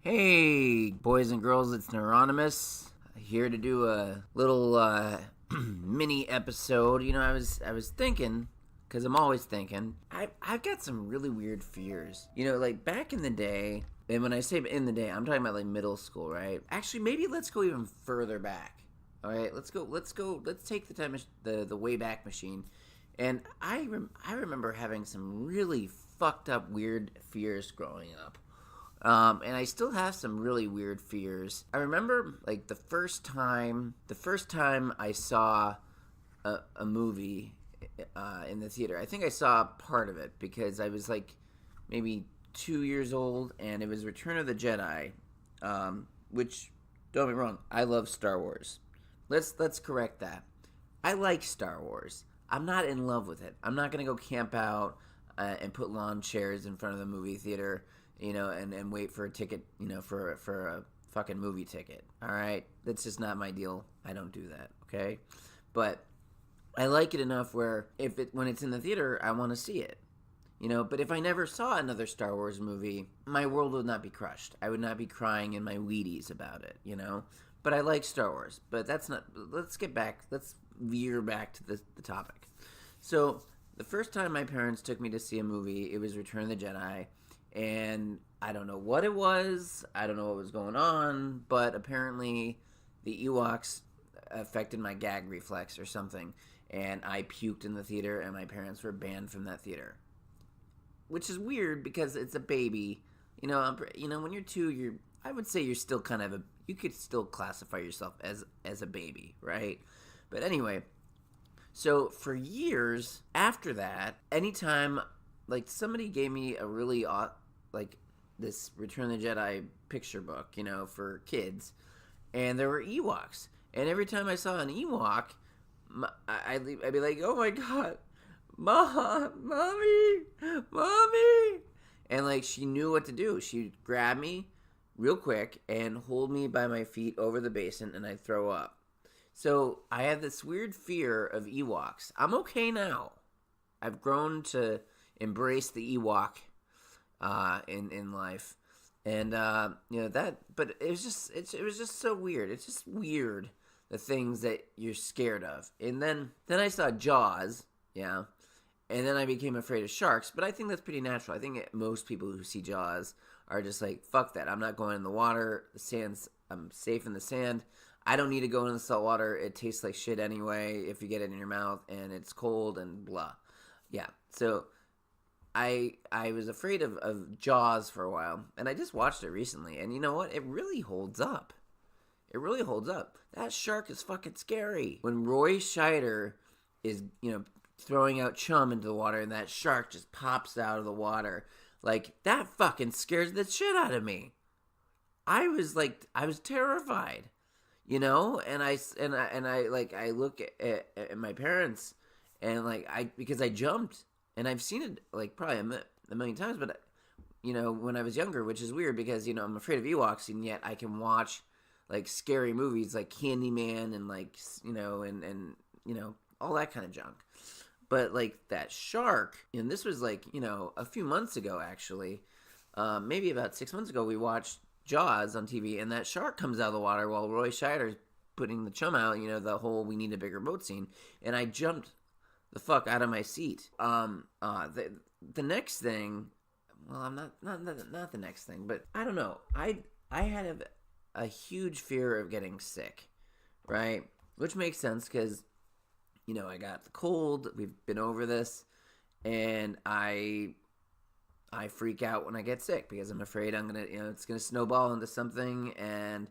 Hey, boys and girls, it's Neuronymous here to do a little mini episode. I was thinking, because I'm always thinking, I've got some really weird fears. Like back in the day, and when I say in the day, I'm talking about like middle school, right? Actually, maybe let's go even further back. All right, let's take the time, the way back machine. And I remember having some really fucked up weird fears growing up. And I still have some really weird fears. I remember like the first time I saw a movie in the theater. I think I saw part of it because I was like maybe 2 years old, and it was Return of the Jedi, which, don't get me wrong, I love Star Wars. Let's correct that. I like Star Wars. I'm not in love with it. I'm not gonna go camp out and put lawn chairs in front of the movie theater, and wait for a ticket, for a fucking movie ticket. All right, that's just not my deal. I don't do that. Okay, but I like it enough where when it's in the theater, I want to see it. But if I never saw another Star Wars movie, my world would not be crushed. I would not be crying in my Wheaties about it. But I like Star Wars. But that's not. Let's get back. Let's veer back to the topic. So the first time my parents took me to see a movie, it was Return of the Jedi. And I don't know what it was. I don't know what was going on. But apparently the Ewoks affected my gag reflex or something. And I puked in the theater, and my parents were banned from that theater. Which is weird because it's a baby. When you're two, I would say you're still kind of you could still classify yourself as a baby, right? But anyway, so for years after that, anytime like somebody gave me a really like this Return of the Jedi picture book, for kids, and there were Ewoks, and every time I saw an Ewok, I'd be like, oh my god, mommy, and like she knew what to do. She'd grab me real quick and hold me by my feet over the basin, and I'd throw up. So I had this weird fear of Ewoks. I'm okay now. I've grown to embrace the Ewok in life, and that. But it was just so weird. It's just weird, the things that you're scared of. And then I saw Jaws, yeah, and then I became afraid of sharks. But I think that's pretty natural. I think most people who see Jaws are just like, fuck that. I'm not going in the water. I'm safe in the sand. I don't need to go in the salt water. It tastes like shit anyway if you get it in your mouth, and it's cold and blah. Yeah, so I was afraid of Jaws for a while, and I just watched it recently, and you know what? It really holds up. It really holds up. That shark is fucking scary. When Roy Scheider is, throwing out chum into the water, and that shark just pops out of the water, like, that fucking scares the shit out of me. I was terrified, and I look at my parents, and because I jumped, and I've seen it like probably a million times, but when I was younger, which is weird because I'm afraid of Ewoks, and yet I can watch like scary movies like Candyman and and all that kind of junk. But like that shark, and this was like a few months ago actually, maybe about 6 months ago, we watched Jaws on TV, and that shark comes out of the water while Roy Scheider's putting the chum out. The whole "we need a bigger boat" scene, and I jumped the fuck out of my seat. The next thing, well, I'm not the next thing, but I don't know. I had a huge fear of getting sick, right? Which makes sense because I got the cold. We've been over this, and I freak out when I get sick because I'm afraid I'm gonna, it's gonna snowball into something, and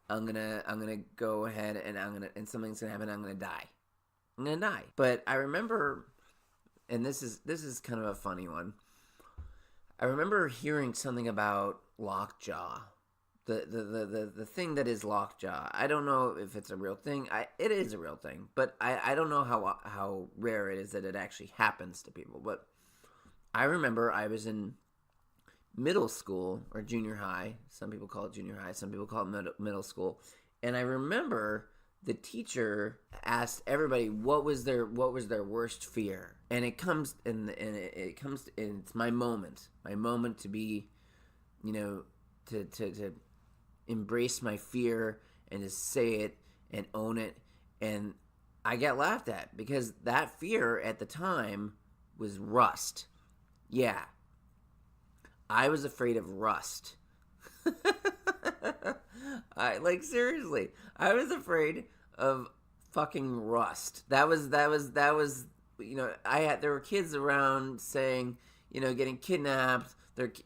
I'm gonna go ahead and something's gonna happen. I'm gonna die. But I remember, and this is kind of a funny one. I remember hearing something about lockjaw, the thing that is lockjaw. I don't know if it's a real thing. It is a real thing, but I don't know how rare it is that it actually happens to people. But I remember I was in middle school or junior high. Some people call it junior high. Some people call it middle school. And I remember the teacher asked everybody what was their worst fear, and it's my moment to be, to to embrace my fear and to say it and own it. And I got laughed at because that fear at the time was rust. Yeah, I was afraid of rust. Seriously, I was afraid of fucking rust. That was there were kids around saying, getting kidnapped,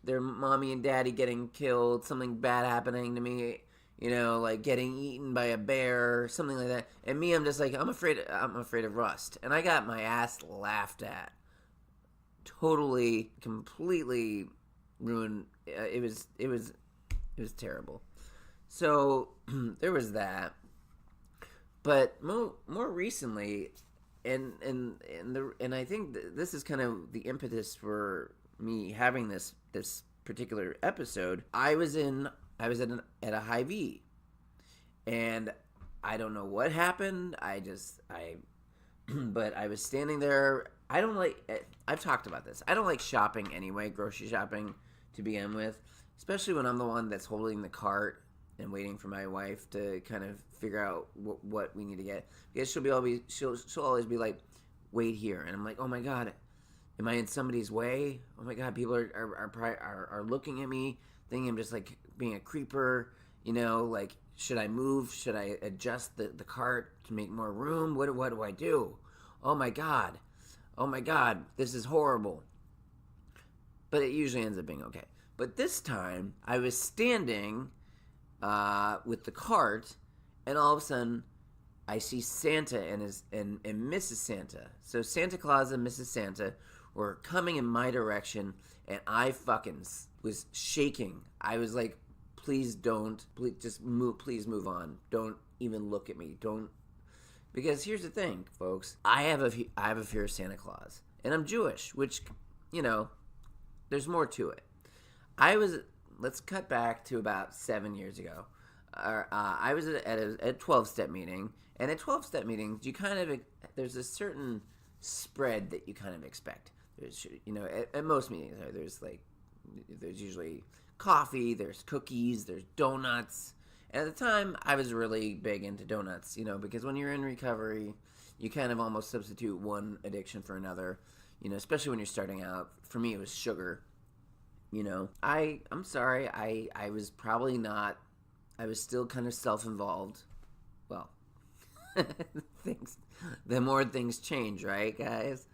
their mommy and daddy getting killed, something bad happening to me, like getting eaten by a bear, something like that. And me, I'm just like, I'm afraid of rust. And I got my ass laughed at. Totally, completely ruined. It was terrible. So there was that. But more recently, and I think this is kind of the impetus for me having this particular episode. I was at a Hy-Vee, and I don't know what happened. But I was standing there. I've talked about this. I don't like shopping anyway, grocery shopping to begin with, especially when I'm the one that's holding the cart and waiting for my wife to kind of figure out what we need to get. Because she'll always be like, wait here. And I'm like, oh my God, am I in somebody's way? Oh my God, people are looking at me, thinking I'm just like being a creeper, like, should I move? Should I adjust the cart to make more room? What do I do? Oh my God, this is horrible. But it usually ends up being okay. But this time, I was standing with the cart, and all of a sudden, I see Santa and Mrs. Santa. So Santa Claus and Mrs. Santa were coming in my direction, and I fucking was shaking. I was like, please move on. Don't even look at me. Don't. Because here's the thing, folks. I have a fear of Santa Claus, and I'm Jewish, which, there's more to it. Let's cut back to about 7 years ago. I was at a 12-step meeting, and at 12-step meetings, there's a certain spread that you kind of expect. There's, at most meetings, there's usually coffee, there's cookies, there's donuts. And at the time, I was really big into donuts, because when you're in recovery, you kind of almost substitute one addiction for another, especially when you're starting out. For me, it was sugar. I'm sorry, I was probably not, I was still kind of self-involved. Well, the more things change, right, guys?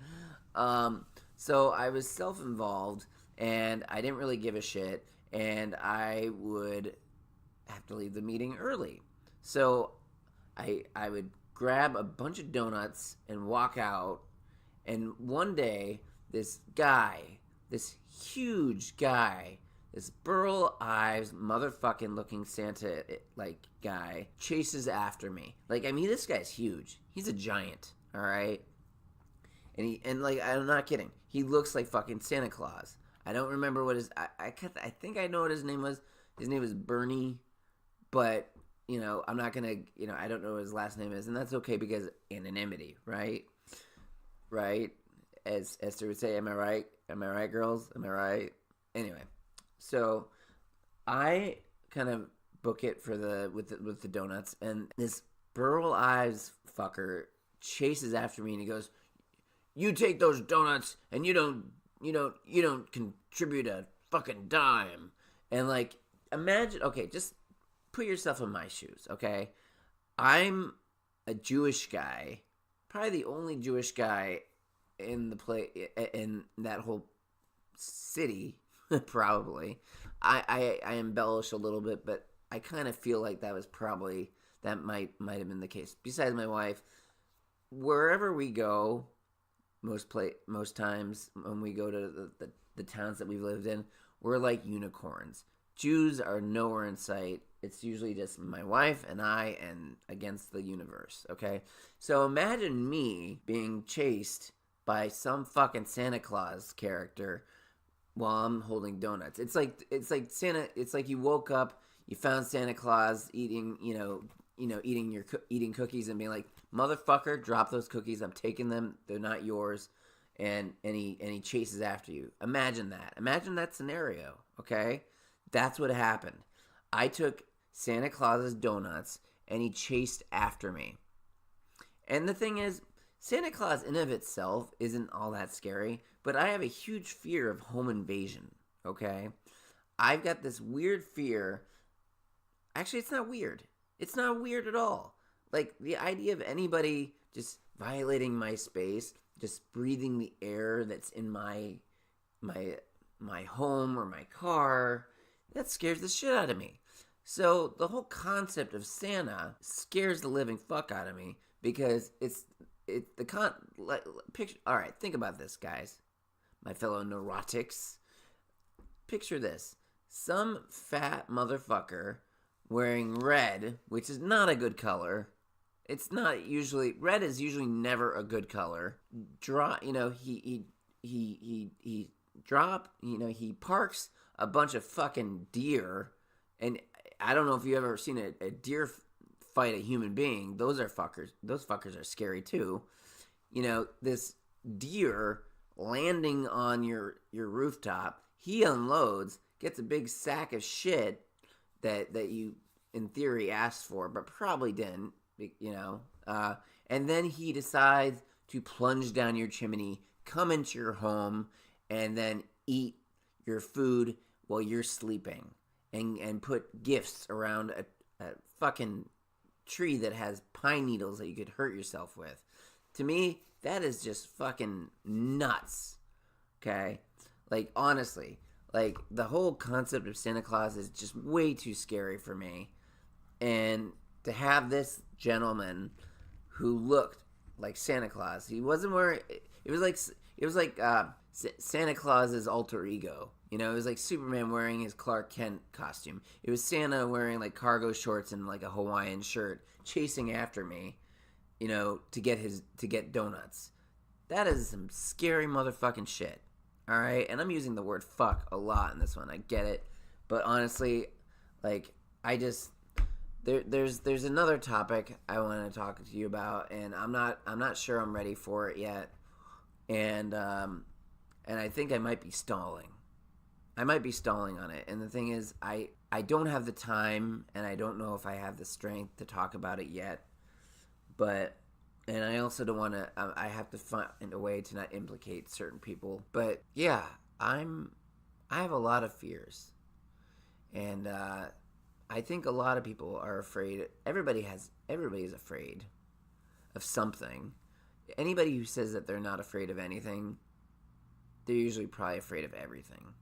So I was self-involved, and I didn't really give a shit, and I would have to leave the meeting early. So I would grab a bunch of donuts and walk out, and one day, this huge guy, this burl eyes, motherfucking looking Santa guy, chases after me. This guy's huge. He's a giant, all right? And I'm not kidding. He looks like fucking Santa Claus. I don't remember what I think I know what his name was. His name was Bernie, but I'm not gonna, I don't know what his last name is, and that's okay because anonymity, right? Right? As Esther would say, am I right? Am I right, girls? Am I right? Anyway, so I kind of book it with the donuts, and this burl eyes fucker chases after me, and he goes, "You take those donuts, and you don't contribute a fucking dime." And imagine, okay, just put yourself in my shoes, okay? I'm a Jewish guy, probably the only Jewish guy in that whole city, probably. I embellish a little bit, but I kind of feel like that might have been the case. Besides my wife, wherever we go, most times when we go to the towns that we've lived in, we're like unicorns. Jews are nowhere in sight. It's usually just my wife and I and against the universe, okay? So imagine me being chased by some fucking Santa Claus character while I'm holding donuts. It's like Santa. It's like you woke up, you found Santa Claus eating cookies and being like, "Motherfucker, drop those cookies. I'm taking them. They're not yours." And he chases after you. Imagine that. Imagine that scenario. Okay, That's what happened. I took Santa Claus's donuts and he chased after me. And the thing is, Santa Claus in of itself isn't all that scary, but I have a huge fear of home invasion, okay? I've got this weird fear. Actually, it's not weird. It's not weird at all. Like, the idea of anybody just violating my space, just breathing the air that's in my home or my car, that scares the shit out of me. So the whole concept of Santa scares the living fuck out of me because picture. All right, think about this, guys, my fellow neurotics. Picture this: some fat motherfucker wearing red, which is not a good color. It's not usually red is usually never a good color. He parks a bunch of fucking deer, and I don't know if you ever seen a deer fight a human being. Those fuckers are scary too. This deer landing on your rooftop, he unloads, gets a big sack of shit that you in theory asked for, but probably didn't, and then he decides to plunge down your chimney, come into your home, and then eat your food while you're sleeping, and put gifts around a fucking tree that has pine needles that you could hurt yourself with. To me, that is just fucking nuts. Okay? Like, honestly, like, the whole concept of Santa Claus is just way too scary for me. And to have this gentleman who looked like Santa Claus, he wasn't wearing, it was like Santa Claus's alter ego. It was like Superman wearing his Clark Kent costume. It was Santa wearing like cargo shorts and like a Hawaiian shirt, chasing after me, to get donuts. That is some scary motherfucking shit. All right, and I'm using the word fuck a lot in this one. I get it, but honestly, like, there's another topic I want to talk to you about, and I'm not sure I'm ready for it yet, and I think I might be stalling. I might be stalling on it, and the thing is, I don't have the time, and I don't know if I have the strength to talk about it yet, and I also don't want to, I have to find a way to not implicate certain people, but yeah, I have a lot of fears, and I think a lot of people are afraid. Everybody is afraid of something. Anybody who says that they're not afraid of anything, they're usually probably afraid of everything.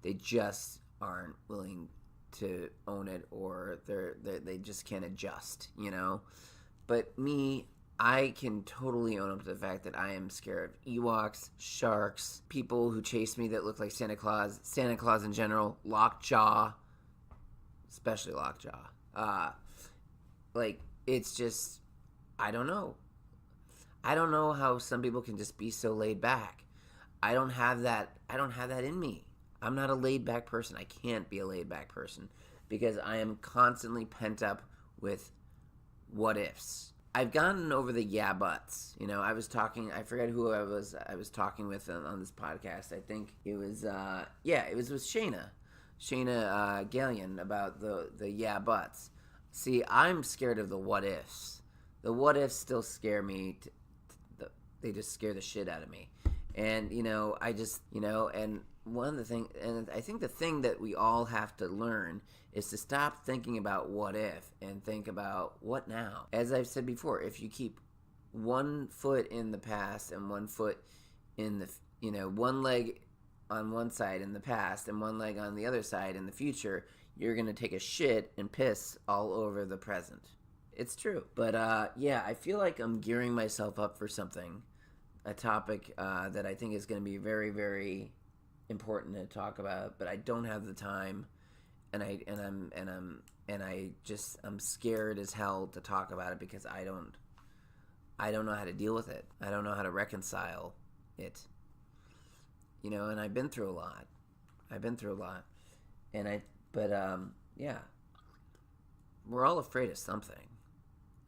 They just aren't willing to own it, or they just can't adjust, But me, I can totally own up to the fact that I am scared of Ewoks, sharks, people who chase me that look like Santa Claus in general, Lockjaw, especially Lockjaw. It's just, I don't know. I don't know how some people can just be so laid back. I don't have that in me. I'm not a laid back person. I can't be a laid back person because I am constantly pent up with what ifs. I've gotten over the yeah buts. I forget who I was talking with on this podcast. I think it was it was with Shayna Gallion about the yeah buts. See, I'm scared of the what ifs. The what ifs still scare me. They just scare the shit out of me. And and one of the things, and I think the thing that we all have to learn is to stop thinking about what if and think about what now. As I've said before, if you keep one foot in the past and one foot in the one leg on one side in the past and one leg on the other side in the future, you're going to take a shit and piss all over the present. It's true. But I feel like I'm gearing myself up for something, a topic that I think is going to be very, very important to talk about, but I don't have the time, and I'm scared as hell to talk about it because I don't know how to deal with it. I don't know how to reconcile it. And I've been through a lot. We're all afraid of something.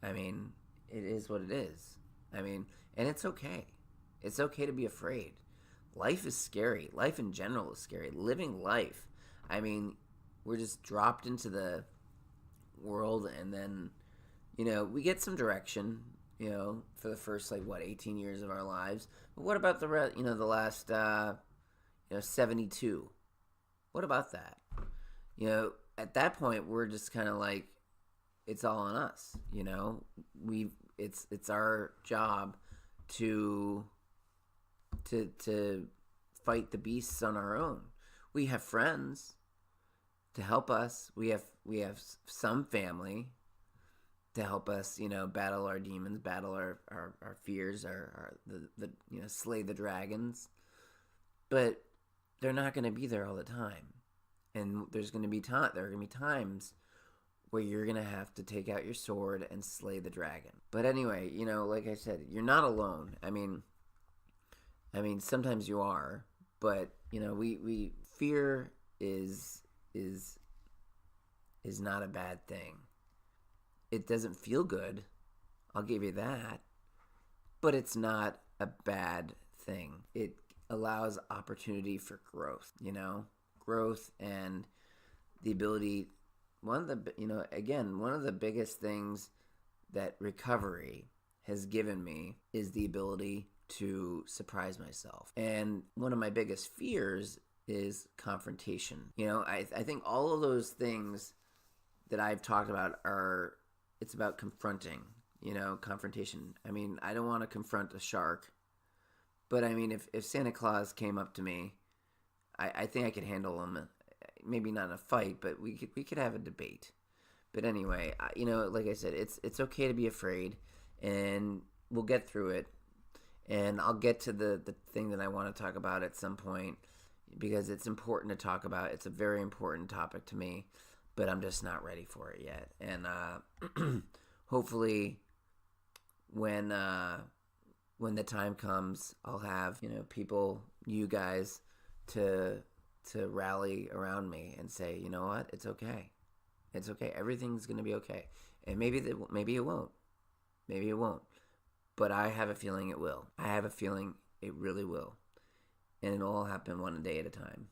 I mean, it is what it is. And it's okay. It's okay to be afraid. Life is scary. Life in general is scary. Living life. we're just dropped into the world, and then, we get some direction, for the first, 18 years of our lives. But what about the the last 72? What about that? At that point, we're just kind of like, it's all on us. It's our job to fight the beasts on our own. We have friends to help us. We have some family to help us, battle our demons, battle our fears, the slay the dragons. But they're not going to be there all the time. And there's going to be there are going to be times where you're going to have to take out your sword and slay the dragon. But anyway, like I said, you're not alone. I mean sometimes you are, but we fear is not a bad thing. It doesn't feel good, I'll give you that, but it's not a bad thing. It allows opportunity for growth, growth and the ability. One of the biggest things that recovery has given me is the ability to surprise myself. And one of my biggest fears is confrontation. I think all of those things that I've talked about it's about confronting, confrontation. I mean, I don't want to confront a shark, but I mean, if Santa Claus came up to me, I think I could handle him. Maybe not in a fight, but we could have a debate. But anyway, like I said, it's okay to be afraid, and we'll get through it. And I'll get to the thing that I want to talk about at some point, because it's important to talk about. It's a very important topic to me, but I'm just not ready for it yet. And hopefully, when the time comes, I'll have people, you guys, to rally around me and say, you know what, it's okay. It's okay. Everything's gonna be okay. And maybe it won't. Maybe it won't. But I have a feeling it will. I have a feeling it really will. And it'll all happen one day at a time.